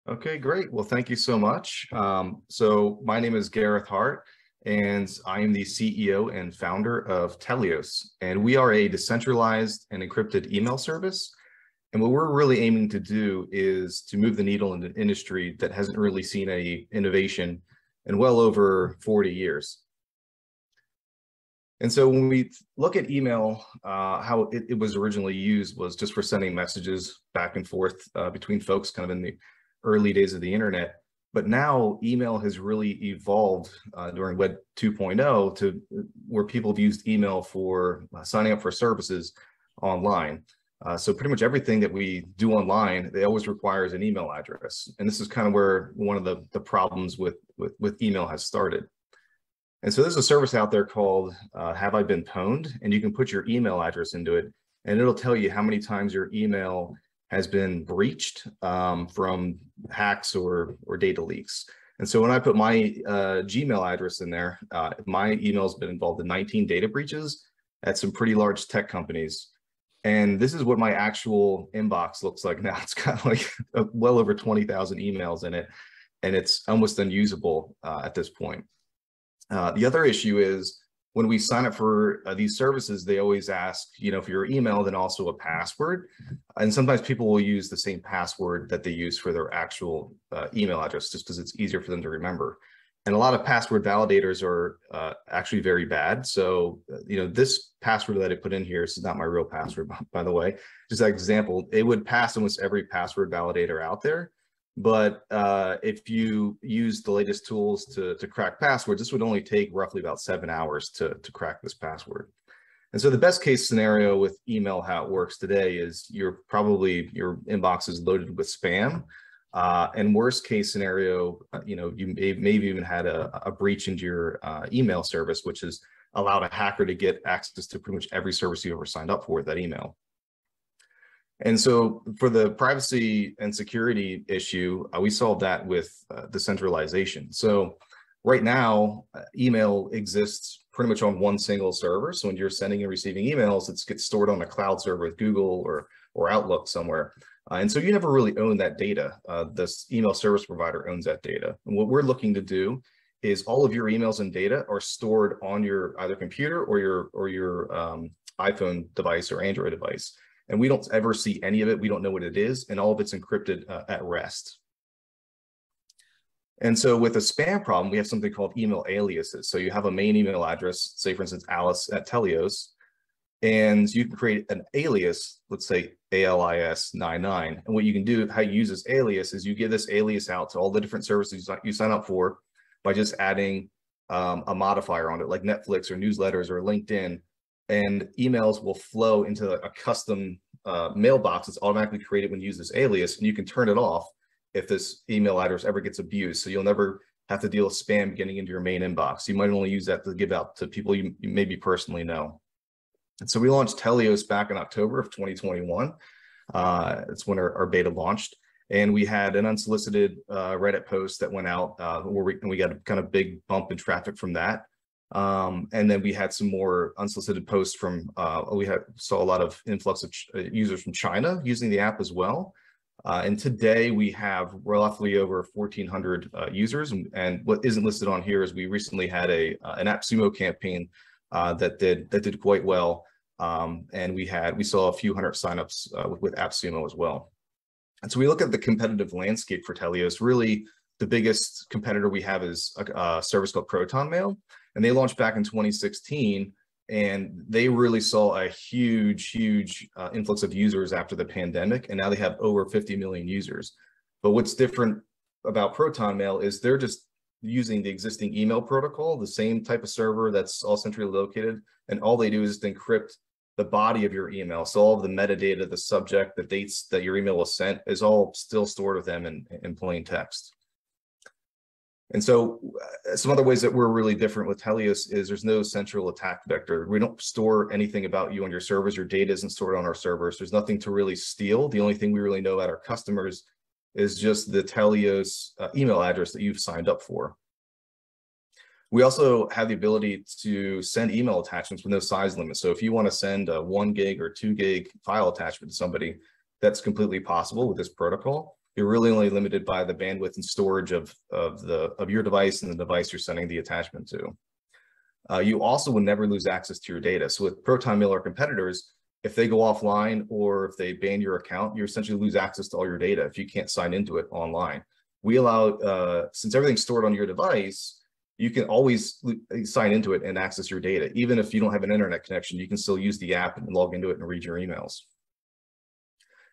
Okay, great. Well, thank you so much. So my name is Gareth Harte, and I am the CEO and founder of Telios. And we are a decentralized and encrypted email service. And what we're really aiming to do is to move the needle in an industry that hasn't really seen any innovation in well over 40 years. And so when we look at email, how it was originally used was just for sending messages back and forth between folks kind of in the early days of the internet. But now email has really evolved during Web 2.0 to where people have used email for signing up for services online. So pretty much everything that we do online, it always requires an email address. And this is kind of where one of the problems with email has started. And so there's a service out there called Have I Been Pwned? And you can put your email address into it, and it'll tell you how many times your email has been breached from hacks or data leaks. And so when I put my Gmail address in there, my email's been involved in 19 data breaches at some pretty large tech companies. And this is what my actual inbox looks like now. It's got like well over 20,000 emails in it, and it's almost unusable at this point. The other issue is when we sign up for these services, they always ask, for your email, then also a password. And sometimes people will use the same password that they use for their actual email address, just because it's easier for them to remember. And a lot of password validators are actually very bad. So, this password that I put in here, this is not my real password, by the way, just that example, it would pass almost every password validator out there. But if you use the latest tools to crack passwords, this would only take roughly about 7 hours to crack this password. And so the best case scenario with email, how it works today, is your inbox is loaded with spam. And worst case scenario, you maybe even had a breach into your email service, which has allowed a hacker to get access to pretty much every service you ever signed up for with that email. And so for the privacy and security issue, we solved that with decentralization. So right now, email exists pretty much on one single server. So when you're sending and receiving emails, it gets stored on a cloud server with Google or Outlook somewhere. And so you never really own that data. This email service provider owns that data. And what we're looking to do is all of your emails and data are stored on your either computer or your iPhone device or Android device. And we don't ever see any of it. We don't know what it is. And all of it's encrypted at rest. And so with a spam problem, we have something called email aliases. So you have a main email address, say, for instance, Alice@Telios, and you can create an alias, let's say ALIS99. And what you can do, how you use this alias, is you give this alias out to all the different services you sign up for by just adding a modifier on it, like Netflix or newsletters or LinkedIn. And emails will flow into a custom mailbox that's automatically created when you use this alias, and you can turn it off if this email address ever gets abused. So you'll never have to deal with spam getting into your main inbox. You might only use that to give out to people you maybe personally know. And so we launched Telios back in October of 2021. That's when our beta launched. And we had an unsolicited Reddit post that went out where we got a kind of big bump in traffic from that. And then we had some more unsolicited posts from, saw a lot of influx of users from China using the app as well. And today we have roughly over 1,400 users. And what isn't listed on here is we recently had an AppSumo campaign that did quite well. And we saw a few hundred signups with AppSumo as well. And so we look at the competitive landscape for Telios. Really, the biggest competitor we have is a service called ProtonMail. And they launched back in 2016, and they really saw a huge influx of users after the pandemic. And now they have over 50 million users. But what's different about ProtonMail is they're just using the existing email protocol, the same type of server that's all centrally located. And all they do is just encrypt the body of your email. So all of the metadata, the subject, the dates that your email was sent is all still stored with them in plain text. And so some other ways that we're really different with Telios is there's no central attack vector. We don't store anything about you on your servers. Your data isn't stored on our servers. There's nothing to really steal. The only thing we really know about our customers is just the Telios email address that you've signed up for. We also have the ability to send email attachments with no size limit. So if you want to send a 1 gig or 2 gig file attachment to somebody, that's completely possible with this protocol. you're really only limited by the bandwidth and storage of your device and the device you're sending the attachment to. You also will never lose access to your data. So with Proton Mail, our competitors, if they go offline or if they ban your account, you essentially lose access to all your data if you can't sign into it online. We allow, since everything's stored on your device, you can always sign into it and access your data. Even if you don't have an internet connection, you can still use the app and log into it and read your emails.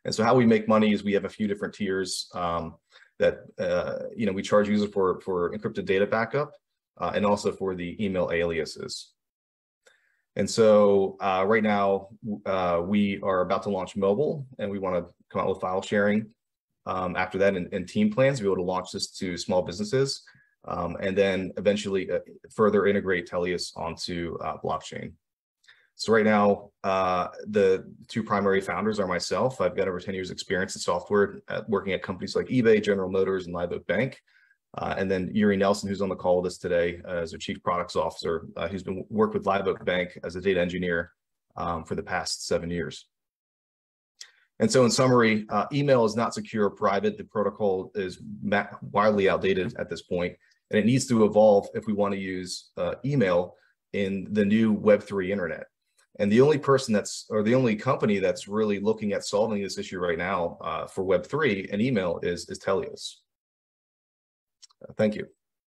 And so how we make money is we have a few different tiers that we charge users for encrypted data backup and also for the email aliases. And so right now we are about to launch mobile, and we want to come out with file sharing after that and team plans to be able to launch this to small businesses and then eventually further integrate Telios onto blockchain. So right now, the two primary founders are myself. I've got over 10 years experience in software working at companies like eBay, General Motors, and Live Oak Bank. And then Yuri Nelson, who's on the call with us today as our Chief Products Officer, who's been worked with Live Oak Bank as a data engineer for the past 7 years. And so in summary, email is not secure or private. The protocol is wildly outdated at this point, and it needs to evolve if we want to use email in the new Web3 internet. And the only person the only company that's really looking at solving this issue right now for Web3 and email is Telios. Thank you.